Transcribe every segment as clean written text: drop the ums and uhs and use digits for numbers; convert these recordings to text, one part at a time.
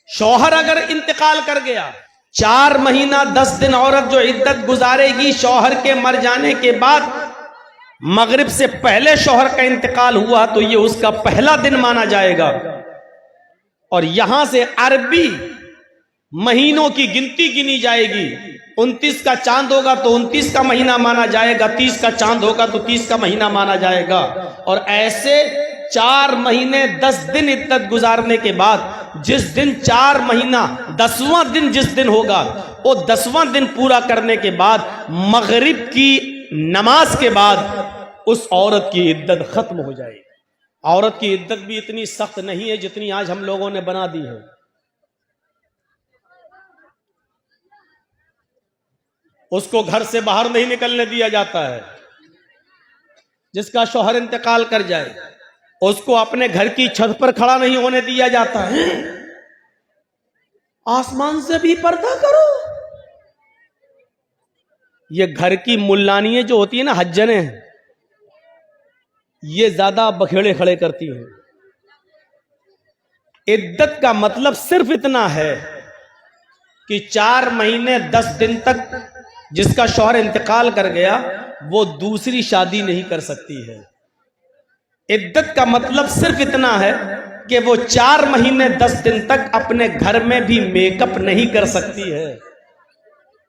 شوہر اگر انتقال کر گیا 4 مہینہ 10 دن عورت جو عدت گزارے گی، شوہر کے مر جانے کے بعد مغرب سے پہلے شوہر کا انتقال ہوا تو یہ اس کا پہلا دن مانا جائے گا، اور یہاں سے عربی مہینوں کی گنتی گنی جائے گی۔ 29 کا چاند ہوگا تو 29 کا مہینہ مانا جائے گا، 30 کا چاند ہوگا تو 30 کا مہینہ مانا جائے گا، اور ایسے 4 مہینے 10 دن عدت گزارنے کے بعد جس دن 4 مہینہ 10واں دن جس دن ہوگا، وہ 10واں دن پورا کرنے کے بعد مغرب کی نماز کے بعد اس عورت کی عدت ختم ہو جائے گی۔ عورت کی عدت بھی اتنی سخت نہیں ہے جتنی آج ہم لوگوں نے بنا دی ہے۔ اس کو گھر سے باہر نہیں نکلنے دیا جاتا ہے۔ جس کا شوہر انتقال کر جائے اس کو اپنے گھر کی چھت پر کھڑا نہیں ہونے دیا جاتا ہے۔ آسمان سے بھی پردہ کرو۔ یہ گھر کی ملانیاں جو ہوتی ہیں نا، حجنیں، یہ زیادہ بکھیڑے کھڑے کرتی ہیں۔ عدت کا مطلب صرف اتنا ہے کہ 4 مہینے 10 دن تک جس کا شوہر انتقال کر گیا وہ دوسری شادی نہیں کر سکتی ہے۔ عدت کا مطلب صرف اتنا ہے کہ وہ 4 مہینے 10 دن تک اپنے گھر میں بھی میک اپ نہیں کر سکتی ہے۔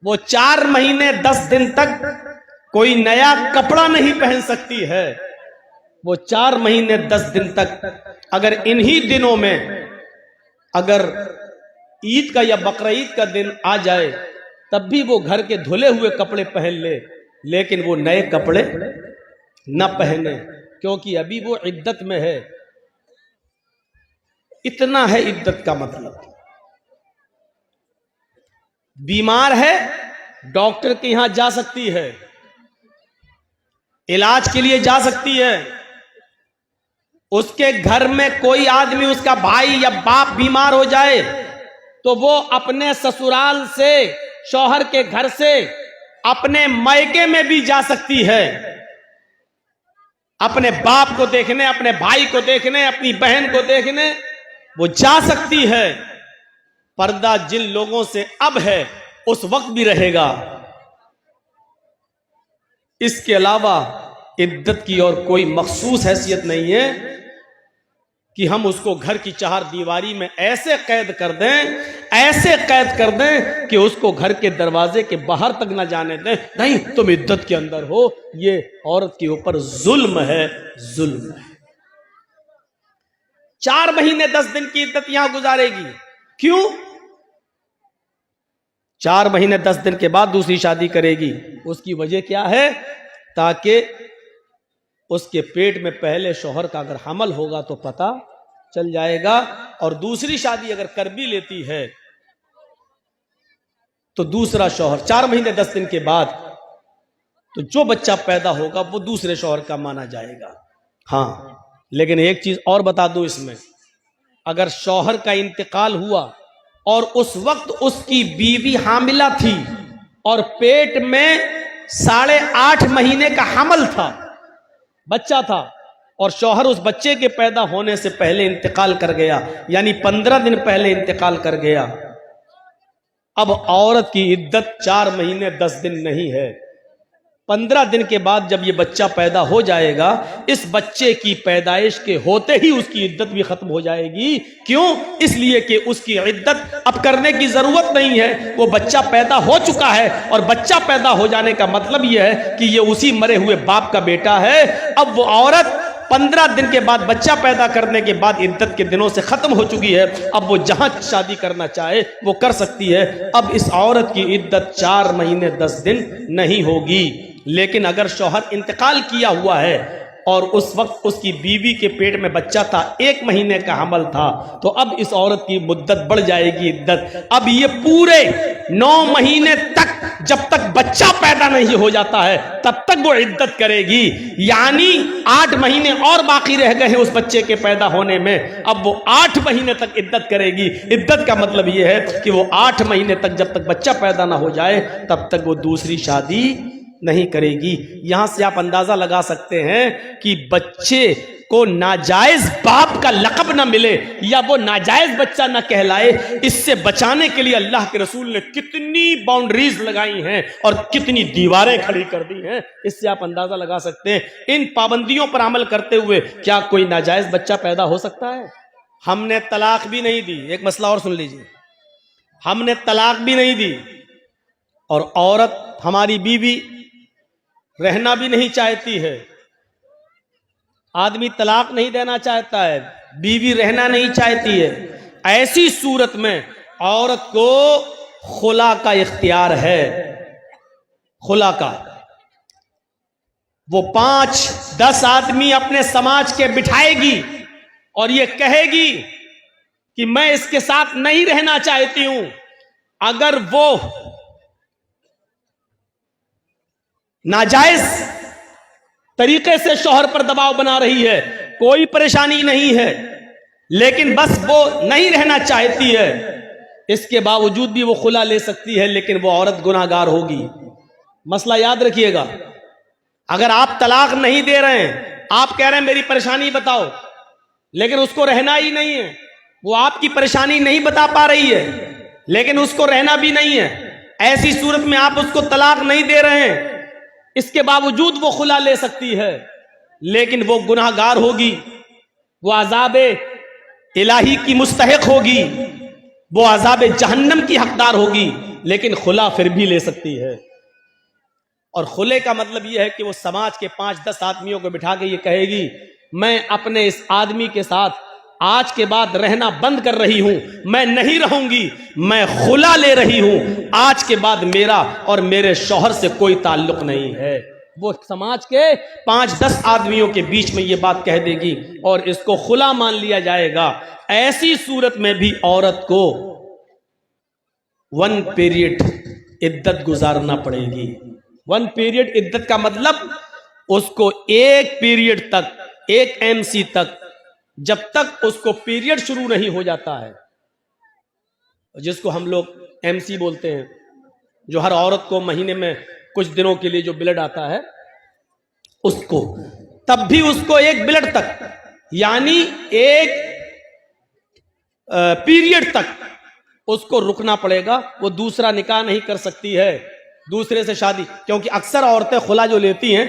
وہ 4 مہینے 10 دن تک کوئی نیا کپڑا نہیں پہن سکتی ہے۔ وہ 4 مہینے 10 دن تک اگر انہی دنوں میں اگر عید کا یا بقرعید کا دن آ جائے تب بھی وہ گھر کے دھلے ہوئے کپڑے پہن لے، لیکن وہ نئے کپڑے نہ پہنے، کیونکہ ابھی وہ عدت میں ہے۔ اتنا ہے عدت کا مطلب۔ بیمار ہے ڈاکٹر کے یہاں جا سکتی ہے، علاج کے لیے جا سکتی ہے۔ اس کے گھر میں کوئی آدمی، اس کا بھائی یا باپ بیمار ہو جائے تو وہ اپنے سسرال سے، شوہر کے گھر سے اپنے مائکے میں بھی جا سکتی ہے، اپنے باپ کو دیکھنے، اپنے بھائی کو دیکھنے، اپنی بہن کو دیکھنے وہ جا سکتی ہے۔ پردہ جن لوگوں سے اب ہے اس وقت بھی رہے گا۔ اس کے علاوہ عدت کی اور کوئی مخصوص حیثیت نہیں ہے کہ ہم اس کو گھر کی 4 دیواری میں ایسے قید کر دیں، ایسے قید کر دیں کہ اس کو گھر کے دروازے کے باہر تک نہ جانے دیں۔ نہیں، تم عدت کے اندر ہو۔ یہ عورت کے اوپر ظلم ہے، ظلم ہے۔ 4 مہینے 10 دن کی عدت یہاں گزارے گی۔ کیوں؟ 4 مہینے 10 دن کے بعد دوسری شادی کرے گی۔ اس کی وجہ کیا ہے؟ تاکہ اس کے پیٹ میں پہلے شوہر کا اگر حمل ہوگا تو پتہ چل جائے گا، اور دوسری شادی اگر کر بھی لیتی ہے تو دوسرا شوہر 4 مہینے 10 دن کے بعد تو جو بچہ پیدا ہوگا وہ دوسرے شوہر کا مانا جائے گا۔ ہاں، لیکن ایک چیز اور بتا دوں اس میں، اگر شوہر کا انتقال ہوا اور اس وقت اس کی بیوی حاملہ تھی اور پیٹ میں 8.5 مہینے کا حمل تھا، بچہ تھا، اور شوہر اس بچے کے پیدا ہونے سے پہلے انتقال کر گیا، یعنی 15 دن پہلے انتقال کر گیا، اب عورت کی عدت 4 مہینے 10 دن نہیں ہے۔ 15 دن کے بعد جب یہ بچہ پیدا ہو جائے گا، اس بچے کی پیدائش کے ہوتے ہی اس کی عدت بھی ختم ہو جائے گی۔ کیوں؟ اس لیے کہ اس کی عدت اب کرنے کی ضرورت نہیں ہے، وہ بچہ پیدا ہو چکا ہے، اور بچہ پیدا ہو جانے کا مطلب یہ ہے کہ یہ اسی مرے ہوئے باپ کا بیٹا ہے۔ اب وہ عورت 15 دن کے بعد بچہ پیدا کرنے کے بعد عدت کے دنوں سے ختم ہو چکی ہے، اب وہ جہاں شادی کرنا چاہے وہ کر سکتی ہے۔ اب اس عورت کی عدت 4 مہینے 10 دن نہیں ہوگی۔ لیکن اگر شوہر انتقال کیا ہوا ہے اور اس وقت اس کی بیوی کے پیٹ میں بچہ تھا، 1 مہینے کا حمل تھا، تو اب اس عورت کی مدت بڑھ جائے گی عدت۔ اب یہ پورے 9 مہینے تک جب تک بچہ پیدا نہیں ہو جاتا ہے تب تک وہ عدت کرے گی، یعنی 8 مہینے اور باقی رہ گئے ہیں اس بچے کے پیدا ہونے میں، اب وہ 8 مہینے تک عدت کرے گی۔ عدت کا مطلب یہ ہے کہ وہ 8 مہینے تک جب تک بچہ پیدا نہ ہو جائے تب تک وہ دوسری شادی نہیں کرے گی۔ یہاں سے آپ اندازہ لگا سکتے ہیں کہ بچے کو ناجائز باپ کا لقب نہ ملے یا وہ ناجائز بچہ نہ کہلائے، اس سے بچانے کے لیے اللہ کے رسول نے کتنی باؤنڈریز لگائی ہیں اور کتنی دیواریں کھڑی کر دی ہیں، اس سے آپ اندازہ لگا سکتے ہیں۔ ان پابندیوں پر عمل کرتے ہوئے کیا کوئی ناجائز بچہ پیدا ہو سکتا ہے؟ ہم نے طلاق بھی نہیں دی، ایک مسئلہ اور سن لیجیے، ہم نے طلاق بھی نہیں دی، اور عورت ہماری بیوی رہنا بھی نہیں چاہتی ہے۔ آدمی طلاق نہیں دینا چاہتا ہے، بیوی رہنا نہیں چاہتی ہے، ایسی صورت میں عورت کو خلا کا اختیار ہے۔ خلا کا وہ 5-10 آدمی اپنے سماج کے بٹھائے گی اور یہ کہے گی کہ میں اس کے ساتھ نہیں رہنا چاہتی ہوں۔ اگر وہ ناجائز طریقے سے شوہر پر دباؤ بنا رہی ہے، کوئی پریشانی نہیں ہے، لیکن بس وہ نہیں رہنا چاہتی ہے، اس کے باوجود بھی وہ خلا لے سکتی ہے، لیکن وہ عورت گناہگار ہوگی۔ مسئلہ یاد رکھیے گا، اگر آپ طلاق نہیں دے رہے ہیں، آپ کہہ رہے ہیں میری پریشانی بتاؤ، لیکن اس کو رہنا ہی نہیں ہے، وہ آپ کی پریشانی نہیں بتا پا رہی ہے لیکن اس کو رہنا بھی نہیں ہے، ایسی صورت میں آپ اس کو طلاق نہیں دے رہے ہیں، اس کے باوجود وہ خلا لے سکتی ہے، لیکن وہ گناہگار ہوگی، وہ عذاب الہی کی مستحق ہوگی، وہ عذاب جہنم کی حقدار ہوگی، لیکن خلا پھر بھی لے سکتی ہے۔ اور خلے کا مطلب یہ ہے کہ وہ سماج کے 5-10 آدمیوں کو بٹھا کے یہ کہے گی میں اپنے اس آدمی کے ساتھ آج کے بعد رہنا بند کر رہی ہوں، میں نہیں رہوں گی، میں خلا لے رہی ہوں، آج کے بعد میرا اور میرے شوہر سے کوئی تعلق نہیں ہے۔ وہ سماج کے 5-10 آدمیوں کے بیچ میں یہ بات کہہ دے گی اور اس کو خلا مان لیا جائے گا۔ ایسی صورت میں بھی عورت کو 1 پیریڈ عدت گزارنا پڑے گی۔ 1 پیریڈ عدت کا مطلب اس کو 1 پیریڈ تک، 1 MC تک، جب تک اس کو پیریڈ شروع نہیں ہو جاتا ہے، جس کو ہم لوگ MC بولتے ہیں، جو ہر عورت کو مہینے میں کچھ دنوں کے لیے جو بلڈ آتا ہے اس کو، تب بھی اس کو 1 بلڈ تک یعنی 1 پیریڈ تک اس کو رکنا پڑے گا۔ وہ دوسرا نکاح نہیں کر سکتی ہے، دوسرے سے شادی، کیونکہ اکثر عورتیں خلا جو لیتی ہیں،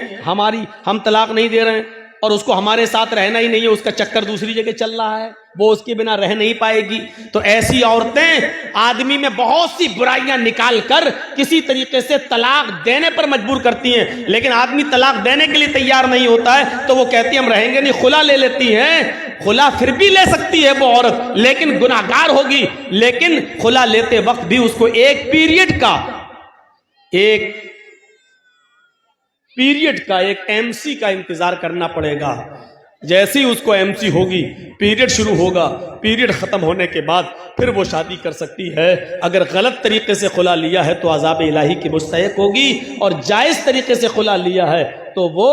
ہم طلاق نہیں دے رہے ہیں اور اس کو ہمارے ساتھ رہنا ہی نہیں ہے، اس کا چکر دوسری جگہ چل رہا ہے، وہ اس کے بنا رہ نہیں پائے گی، تو ایسی عورتیں آدمی میں بہت سی برائیاں نکال کر کسی طریقے سے طلاق دینے پر مجبور کرتی ہیں، لیکن آدمی طلاق دینے کے لیے تیار نہیں ہوتا ہے تو وہ کہتی ہیں ہم رہیں گے نہیں، خلا لے لیتی ہیں۔ خلا پھر بھی لے سکتی ہے وہ عورت، لیکن گناہگار ہوگی، لیکن خلا لیتے وقت بھی اس کو 1 پیریڈ کا، 1 MC کا انتظار کرنا پڑے گا۔ جیسے ہی اس کو MC ہوگی، پیریڈ شروع ہوگا، پیریڈ ختم ہونے کے بعد پھر وہ شادی کر سکتی ہے۔ اگر غلط طریقے سے خلا لیا ہے تو عذاب الہی کی مستحق ہوگی، اور جائز طریقے سے خلا لیا ہے تو وہ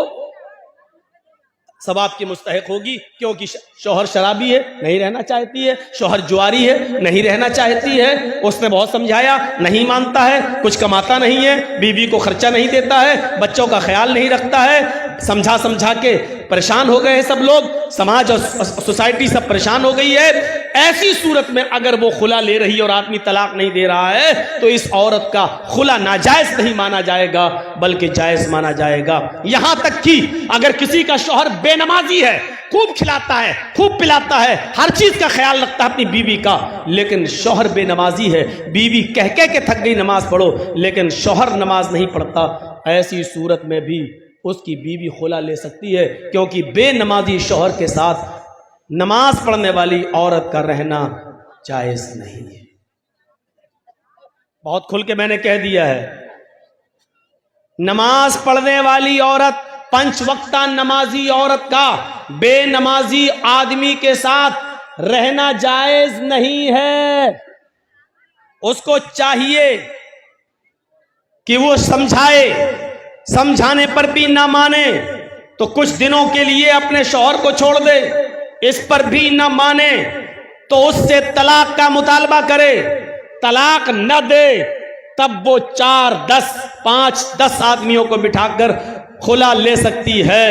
ثواب کی مستحق ہوگی، کیونکہ شوہر شرابی ہے، نہیں رہنا چاہتی ہے، شوہر جواری ہے، نہیں رہنا چاہتی ہے، اس نے بہت سمجھایا، نہیں مانتا ہے، کچھ کماتا نہیں ہے، بیوی کو خرچہ نہیں دیتا ہے، بچوں کا خیال نہیں رکھتا ہے، سمجھا کے پریشان ہو گئے ہیں سب لوگ، سماج اور سوسائٹی سب پریشان ہو گئی ہے۔ ایسی صورت میں اگر وہ خلا لے رہی ہے اور آدمی طلاق نہیں دے رہا ہے تو اس عورت کا خلا ناجائز نہیں مانا جائے گا بلکہ جائز مانا جائے گا۔ یہاں تک کہ اگر کسی کا شوہر بے نمازی ہے، خوب کھلاتا ہے، خوب پلاتا ہے، ہر چیز کا خیال رکھتا ہے اپنی بیوی کا، لیکن شوہر بے نمازی ہے، بیوی کہہ کے تھک گئی نماز پڑھو لیکن شوہر نماز نہیں پڑھتا، ایسی صورت میں بھی اس کی بیوی خلا لے سکتی ہے، کیونکہ بے نمازی شوہر کے ساتھ نماز پڑھنے والی عورت کا رہنا جائز نہیں ہے۔ بہت کھل کے میں نے کہہ دیا ہے، نماز پڑھنے والی عورت، 5 وقتہ نمازی عورت کا بے نمازی آدمی کے ساتھ رہنا جائز نہیں ہے۔ اس کو چاہیے کہ وہ سمجھائے، سمجھانے پر بھی نہ مانے تو کچھ دنوں کے لیے اپنے شوہر کو چھوڑ دے، اس پر بھی نہ مانے تو اس سے طلاق کا مطالبہ کرے، طلاق نہ دے تب وہ 5-10 آدمیوں کو بٹھا کر خلا لے سکتی ہے۔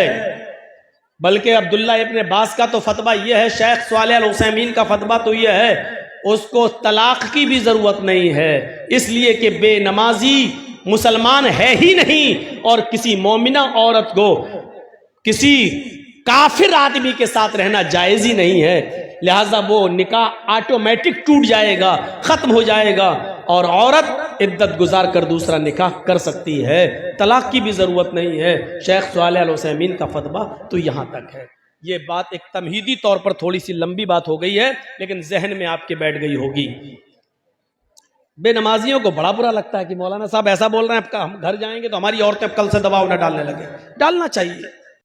بلکہ عبداللہ ابن باز کا تو فتویٰ یہ ہے، شیخ صالح العثیمین کا فتویٰ تو یہ ہے، اس کو طلاق کی بھی ضرورت نہیں ہے، اس لیے کہ بے نمازی مسلمان ہے ہی نہیں، اور کسی مومنہ عورت کو کسی کافر آدمی کے ساتھ رہنا جائز ہی نہیں ہے، لہٰذا وہ نکاح آٹومیٹک ٹوٹ جائے گا، ختم ہو جائے گا، اور عورت عدت گزار کر دوسرا نکاح کر سکتی ہے، طلاق کی بھی ضرورت نہیں ہے۔ شیخ صالح العثیمین کا فتویٰ تو یہاں تک ہے۔ یہ بات ایک تمہیدی طور پر تھوڑی سی لمبی بات ہو گئی ہے، لیکن ذہن میں آپ کے بیٹھ گئی ہوگی۔ بے نمازیوں کو بڑا برا لگتا ہے کہ مولانا صاحب ایسا بول رہے ہیں، ہم گھر جائیں گے تو ہماری عورتیں کل سے دباؤ نہ ڈالنے لگے۔ ڈالنا چاہیے،